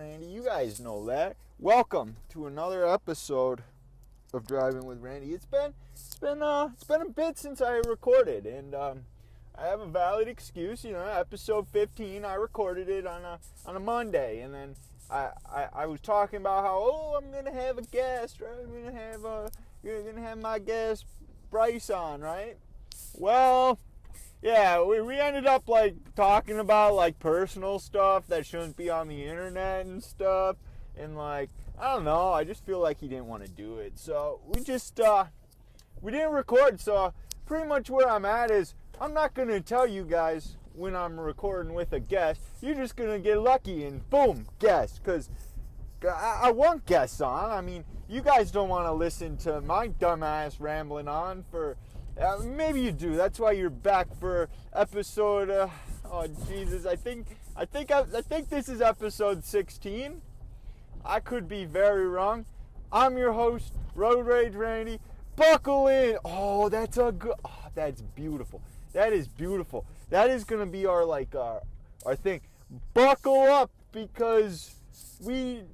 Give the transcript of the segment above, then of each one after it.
Randy. You guys know that. Welcome to another episode of Driving with Randy. It's been a bit since I recorded, and I have a valid excuse. You know, episode 15, I recorded it on a Monday, and then I was talking about how I'm gonna have a guest, right? You're gonna have my guest Bryce on, right? Well, yeah, we ended up talking about personal stuff that shouldn't be on the internet and stuff, and I don't know, I just feel like he didn't want to do it, so we didn't record. So pretty much where I'm at is I'm not gonna tell you guys when I'm recording with a guest. You're just gonna get lucky and boom, guest, because I want guests on. I mean, you guys don't want to listen to my dumbass rambling on for. Maybe you do. That's why you're back for episode. Oh Jesus! I think this is episode 16. I could be very wrong. I'm your host, Road Rage Randy. Buckle in. Oh, that's a good. Oh, that's beautiful. That is beautiful. That is gonna be our thing. Buckle up, because we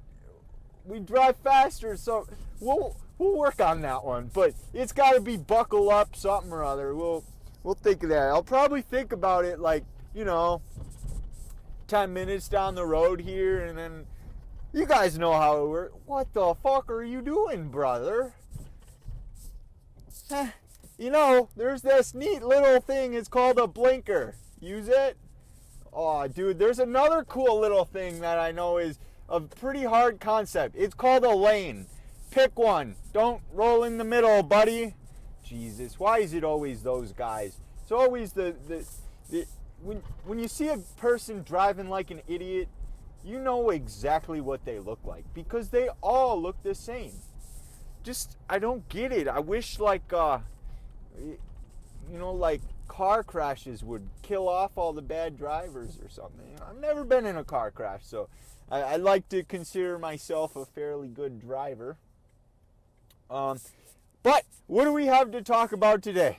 drive faster. So we'll work on that one, but it's got to be buckle up something or other. We'll think of that. I'll probably think about it 10 minutes down the road here, and then you guys know how it works. What the fuck are you doing, brother? You know, there's this neat little thing. It's called a blinker. Use it? Oh, dude, there's another cool little thing that I know is a pretty hard concept. It's called a lane. Pick one. Don't roll in the middle, buddy. Jesus, why is it always those guys? It's always when you see a person driving like an idiot, you know exactly what they look like, because they all look the same. Just, I don't get it. I wish car crashes would kill off all the bad drivers or something. I've never been in a car crash, so I like to consider myself a fairly good driver. But what do we have to talk about today?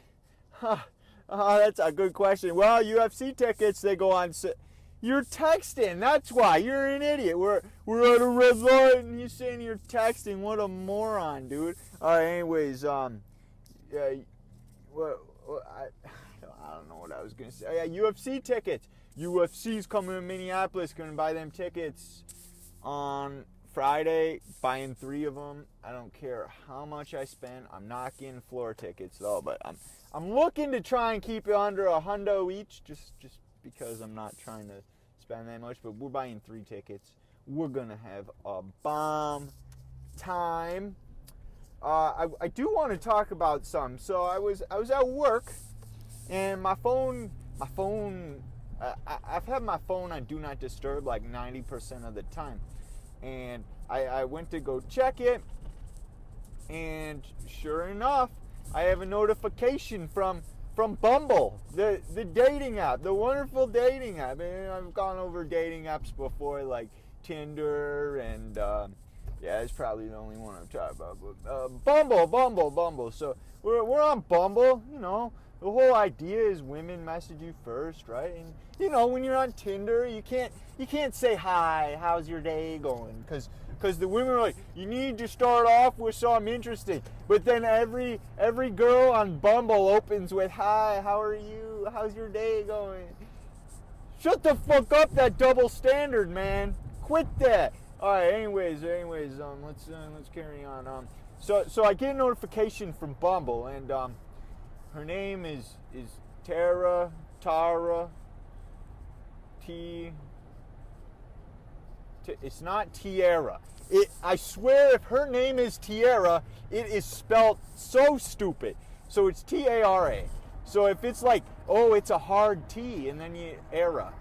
That's a good question. Well, UFC tickets, they go on. You're texting. That's why. You're an idiot. We're at a red light and you're saying you're texting. What a moron, dude. All right, anyways, I don't know what I was going to say. Yeah, UFC tickets. UFC's coming to Minneapolis. Going to buy them tickets on Friday, buying 3 of them. I don't care how much I spend. I'm not getting floor tickets though, but I'm looking to try and keep it under $100 each, just because I'm not trying to spend that much. But we're buying 3 tickets. We're gonna have a bomb time. I do want to talk about some. So I was at work, and my phone. I've had my phone on Do Not Disturb 90% of the time. And I went to go check it, and sure enough, I have a notification from Bumble, the dating app, the wonderful dating app. And I've gone over dating apps before, like Tinder, and yeah, it's probably the only one I'm talking about. But Bumble. So we're on Bumble. You know, the whole idea is women message you first, right? And you know, when you're on Tinder, you can't say hi, how's your day going? Because the women are like, you need to start off with something interesting. But then every girl on Bumble opens with, hi, how are you? How's your day going? Shut the fuck up, that double standard, man. Quit that. All right, anyways, let's carry on. So I get a notification from Bumble, and her name is Tara. It's not Tiara. I swear, if her name is Tiara, it is spelled so stupid. So it's T-A-R-A. So if it's it's a hard T and then you era.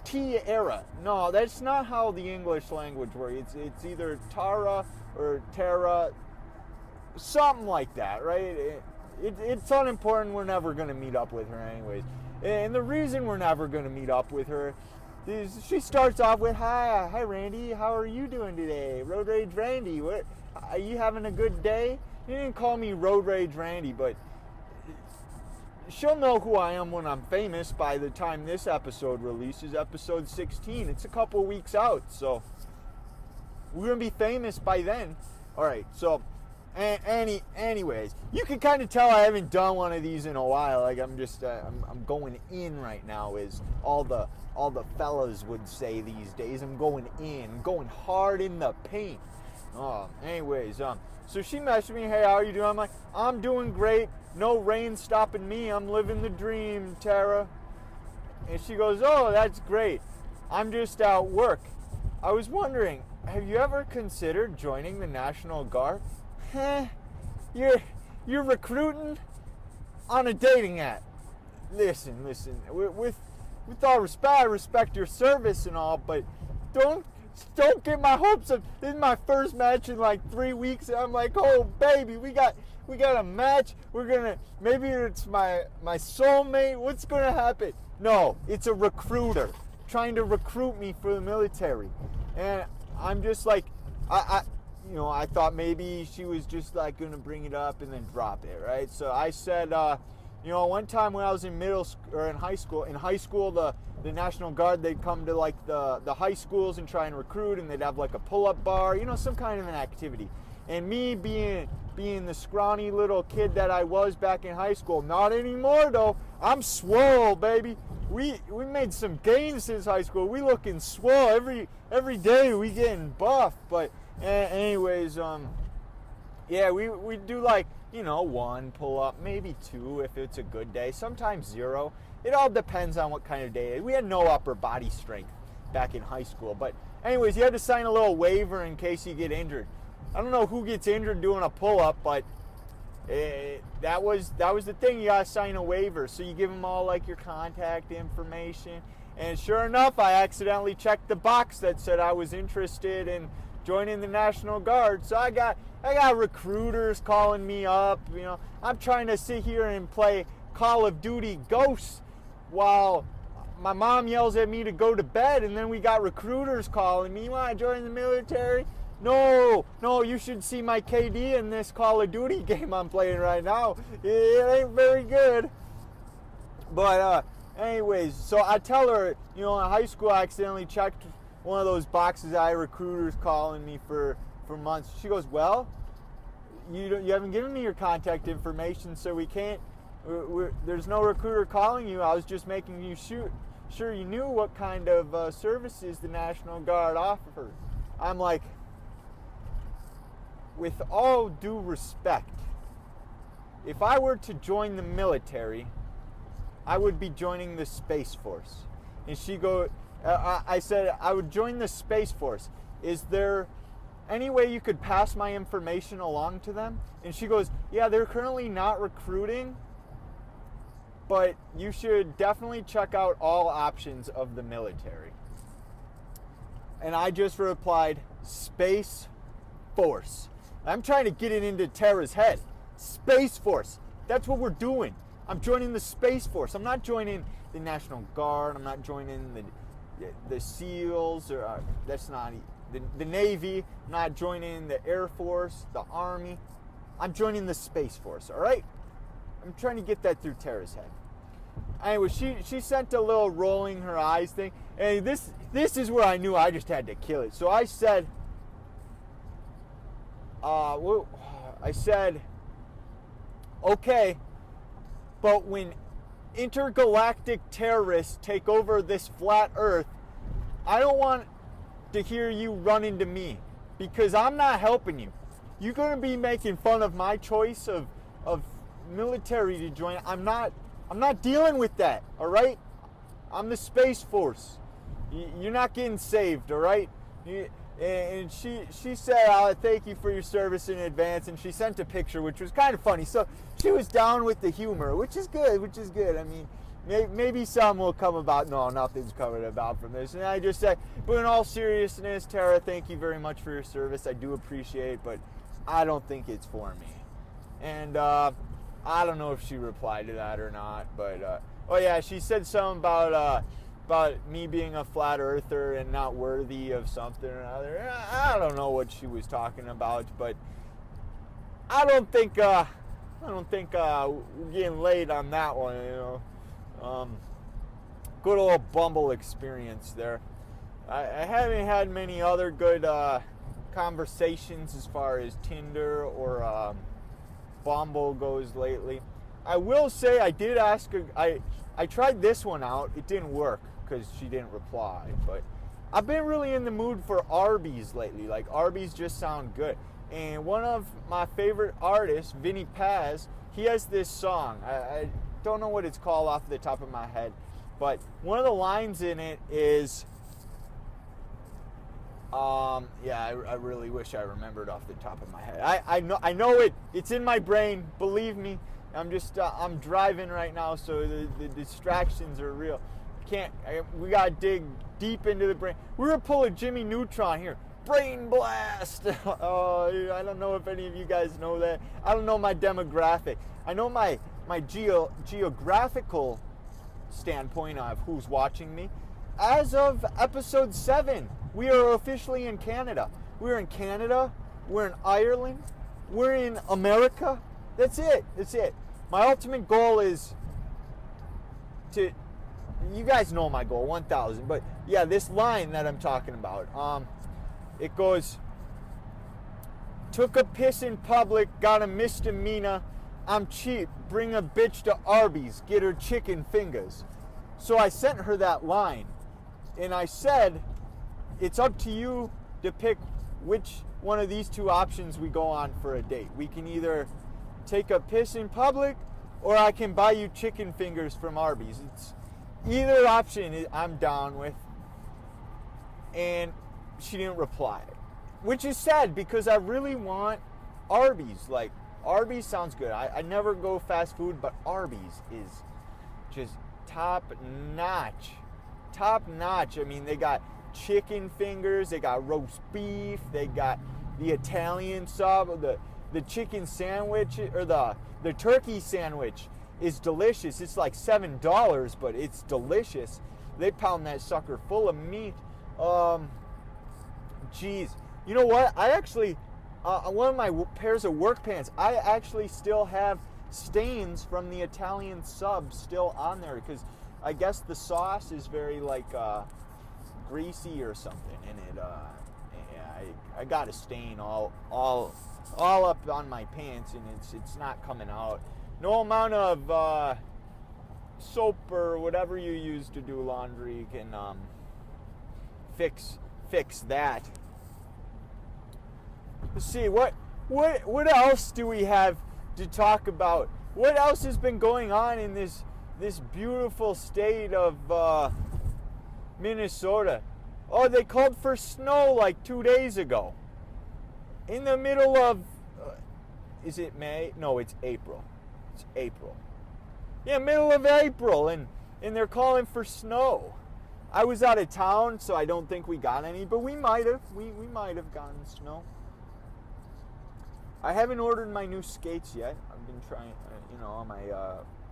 Tiara. No, that's not how the English language works. It's either Tara or Tara. Something like that, right? It's unimportant. We're never going to meet up with her anyways. And the reason we're never going to meet up with her is she starts off with, hi Randy, how are you doing today? Road Rage Randy, what, are you having a good day? You didn't call me Road Rage Randy, but she'll know who I am when I'm famous by the time this episode releases, episode 16. It's a couple weeks out, so We're gonna be famous by then. All right, so anyways, you can kind of tell I haven't done one of these in a while. Like I'm just I'm going in right now, is all the fellas would say these days. I'm going in, going hard in the paint. Anyways, so she messaged me, hey, how are you doing? I'm like, I'm doing great. No rain stopping me. I'm living the dream, Tara. And she goes, oh, that's great. I'm just at work. I was wondering, have you ever considered joining the National Guard? You're recruiting on a dating app. Listen. With all respect, I respect your service and all, but don't get my hopes up. This is my first match in like 3 weeks, and I'm like, oh baby, we got a match. Maybe it's my soulmate. What's gonna happen? No, it's a recruiter trying to recruit me for the military, and I'm just like, I thought maybe she was just like gonna bring it up and then drop it, right? So I said, one time when I was in high school, the National Guard, they'd come to like the high schools and try and recruit, and they'd have like a pull-up bar, some kind of an activity. And me being the scrawny little kid that I was back in high school, not anymore though. I'm swole, baby. We made some gains since high school. We looking swole every day. We getting buff. But anyways, we do like, one pull-up, maybe two if it's a good day, sometimes zero. It all depends on what kind of day. We had no upper body strength back in high school. But anyways, you had to sign a little waiver in case you get injured. I don't know who gets injured doing a pull-up, but that was the thing. You gotta sign a waiver. So you give them all like your contact information. And sure enough, I accidentally checked the box that said I was interested in joining the National Guard. So I got recruiters calling me up. I'm trying to sit here and play Call of Duty Ghosts while my mom yells at me to go to bed, and then we got recruiters calling me. You want to join the military? No, you should see my KD in this Call of Duty game I'm playing right now. It ain't very good. But anyways, so I tell her, in high school I accidentally checked one of those boxes. I had recruiters calling me for months. She goes, well, you haven't given me your contact information, so we can't. There's no recruiter calling you. I was just making you sure you knew what kind of services the National Guard offered. I'm like, with all due respect, if I were to join the military, I would be joining the Space Force. And I said, I would join the Space Force. Is there any way you could pass my information along to them? And she goes, yeah, they're currently not recruiting, but you should definitely check out all options of the military. And I just replied, Space Force. I'm trying to get it into Tara's head. Space Force. That's what we're doing. I'm joining the Space Force. I'm not joining the National Guard. I'm not joining the SEALs, or that's not the Navy. I'm not joining the Air Force, the Army. I'm joining the Space Force, all right? I'm trying to get that through Tara's head. Anyway, she sent a little rolling her eyes thing, and this is where I knew I just had to kill it. So I said, okay, but when intergalactic terrorists take over this flat Earth, I don't want to hear you run into me, because I'm not helping you. You're going to be making fun of my choice of military to join. I'm not dealing with that, all right? I'm the Space Force. You're not getting saved, all right? And she said, thank you for your service in advance, and she sent a picture, which was kind of funny. So she was down with the humor, which is good. I mean, maybe some will come about. No, nothing's coming about from this. And I just said, but in all seriousness, Tara, thank you very much for your service. I do appreciate it, but I don't think it's for me. And I don't know if she replied to that or not, but she said something about me being a flat earther and not worthy of something or other. I don't know what she was talking about, but I don't think we're getting laid on that one. Good old Bumble experience there. I haven't had many other good conversations as far as Tinder or Bumble goes lately. I will say I did ask her. I tried this one out. It didn't work because she didn't reply. But I've been really in the mood for Arbys lately. Like, Arbys just sound good. And one of my favorite artists, Vinny Paz, he has this song. I don't know what it's called off the top of my head, but one of the lines in it is, I really wish I remembered off the top of my head. I know it. It's in my brain. Believe me. I'm driving right now, so the distractions are real. We gotta dig deep into the brain. We were pulling Jimmy Neutron here. Brain blast. Oh, I don't know if any of you guys know that. I don't know my demographic. I know my geographical standpoint of who's watching me. As of episode 7, we are officially in Canada. We're in Canada. We're in Ireland. We're in America. That's it. My ultimate goal is to, you guys know my goal, 1,000. But yeah, this line that I'm talking about, it goes, took a piss in public, got a misdemeanor, I'm cheap, bring a bitch to Arbys, get her chicken fingers. So I sent her that line, and I said, it's up to you to pick which one of these two options we go on for a date. We can either take a piss in public, or I can buy you chicken fingers from Arbys. It's either option I'm down with. And she didn't reply, which is sad because I really want Arbys. Like, Arbys sounds good. I never go fast food, but Arbys is just top notch. I mean, they got chicken fingers, they got roast beef, they got the Italian sub, the chicken sandwich, or the turkey sandwich is delicious. It's like $7, but it's delicious. They pound that sucker full of meat. Jeez, you know what? I actually, one of my pairs of work pants, I actually still have stains from the Italian sub still on there, because I guess the sauce is very greasy or something, and I got a stain all up on my pants, and it's not coming out. No amount of soap or whatever you use to do laundry can fix that. Let's see, what else do we have to talk about? What else has been going on in this beautiful state of Minnesota? Oh, they called for snow like 2 days ago. In the middle of, is it May? No, it's April. It's April. Yeah, middle of April, and they're calling for snow. I was out of town, so I don't think we got any, but we might have. We might have gotten snow. I haven't ordered my new skates yet. I've been trying,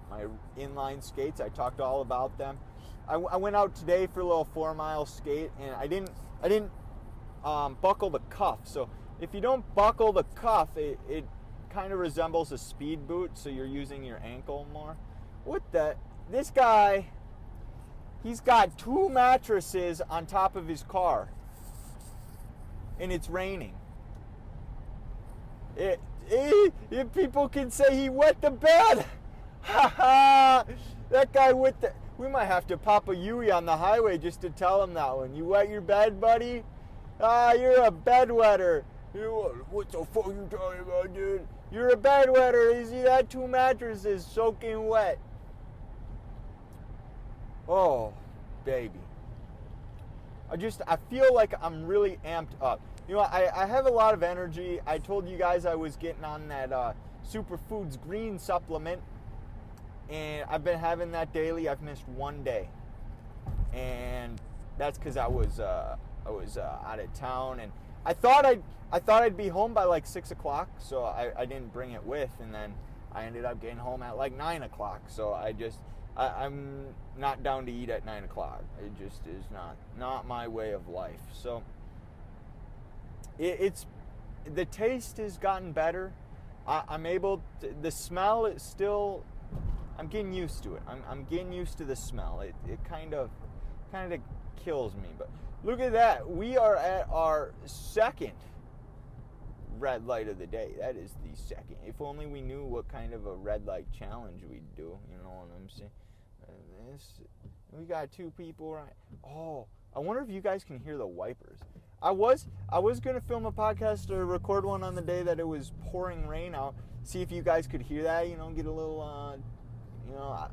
my inline skates. I talked all about them. I went out today for a little 4-mile skate, and I didn't buckle the cuff. So if you don't buckle the cuff, it kind of resembles a speed boot, so you're using your ankle more. This guy, he's got 2 mattresses on top of his car, and it's raining. If people can say he wet the bed, ha ha! That guy we might have to pop a Yui on the highway just to tell him that one. You wet your bed, buddy? You're a bedwetter. What the fuck are you talking about, dude? You're a bedwetter. You see that 2 mattresses soaking wet. Oh, baby. I feel like I'm really amped up. You know, I have a lot of energy. I told you guys I was getting on that Superfoods green supplement, and I've been having that daily. I've missed 1 day, and that's because I was out of town, and I thought I'd be home by like 6 o'clock, so I didn't bring it with, and then I ended up getting home at like 9 o'clock. So I'm not down to eat at 9 o'clock. It just is not my way of life. So it's the taste has gotten better. I'm able to, the smell is still, I'm getting used to it. I'm getting used to the smell. It kind of kills me. But look at that. We are at our second red light of the day. That is the second. If only we knew what kind of a red light challenge we'd do. You know what I'm saying? We got two people right. Oh, I wonder if you guys can hear the wipers. I was gonna film a podcast or record one on the day that it was pouring rain out. See if you guys could hear that. You know, get a little.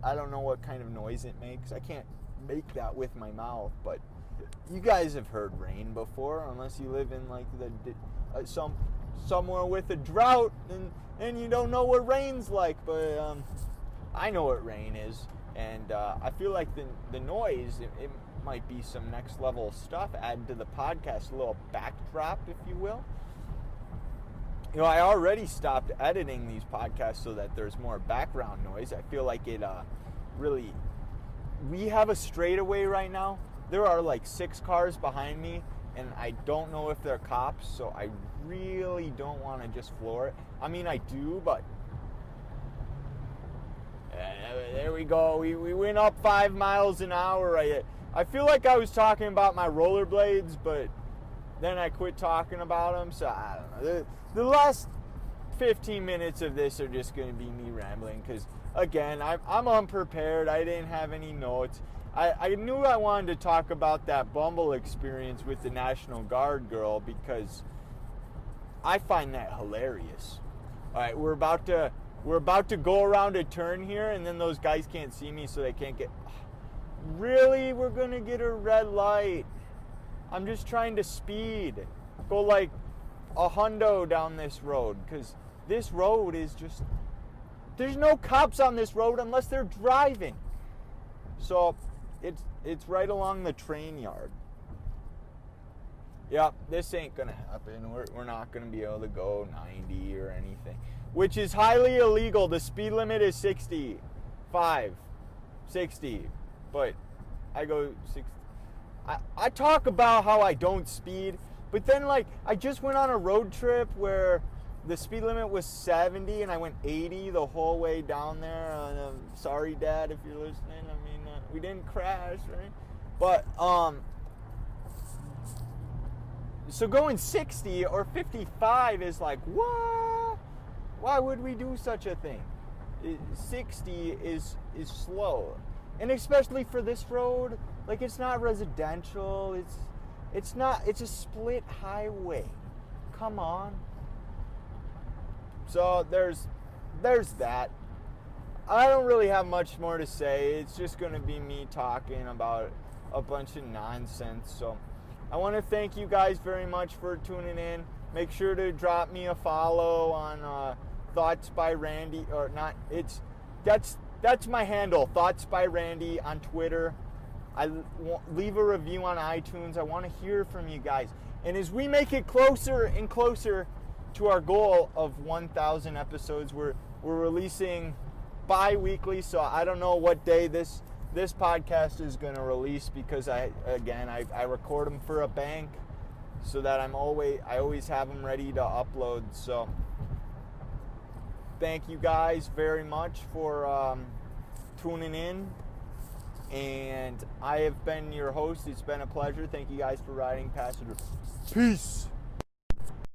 I don't know what kind of noise it makes. I can't make that with my mouth, but you guys have heard rain before, unless you live in like somewhere with a drought and you don't know what rain's like. But I know what rain is. And I feel like the noise, it might be some next level stuff added to the podcast, a little backdrop, if you will. You know, I already stopped editing these podcasts so that there's more background noise. I feel like it really... We have a straightaway right now. There are like 6 cars behind me, and I don't know if they're cops, so I really don't want to just floor it. I mean, I do, but... There we go. We went up 5 miles an hour. I feel like I was talking about my rollerblades, but then I quit talking about them. So I don't know. The last 15 minutes of this are just going to be me rambling because, again, I'm unprepared. I didn't have any notes. I knew I wanted to talk about that Bumble experience with the National Guard girl because I find that hilarious. All right, we're about to go around a turn here, and then those guys can't see me, so they can't get... Really? We're going to get a red light. I'm just trying to speed. Go like a hundo down this road, because this road is just... There's no cops on this road unless they're driving. So, it's right along the train yard. Yep, this ain't going to happen. We're not going to be able to go 90 or anything. Which is highly illegal. The speed limit is 60. But I go 60. I talk about how I don't speed, but then like I just went on a road trip where the speed limit was 70 and I went 80 the whole way down there. Sorry, Dad, if you're listening. I mean, we didn't crash, right? But so going 60 or 55 is like, what? Why would we do such a thing? 60 is slow. And especially for this road, like it's not residential, it's a split highway. Come on. So there's that. I don't really have much more to say. It's just going to be me talking about a bunch of nonsense. So I want to thank you guys very much for tuning in. Make sure to drop me a follow on Thoughts by Randy, or not. That's my handle, Thoughts by Randy on Twitter. Leave a review on iTunes. I want to hear from you guys. And as we make it closer and closer to our goal of 1,000 episodes, we're releasing bi-weekly. So I don't know what day this podcast is going to release, because I record them for a bank so that I always have them ready to upload. So thank you guys very much for tuning in. And I have been your host. It's been a pleasure. Thank you guys for riding passenger. Peace.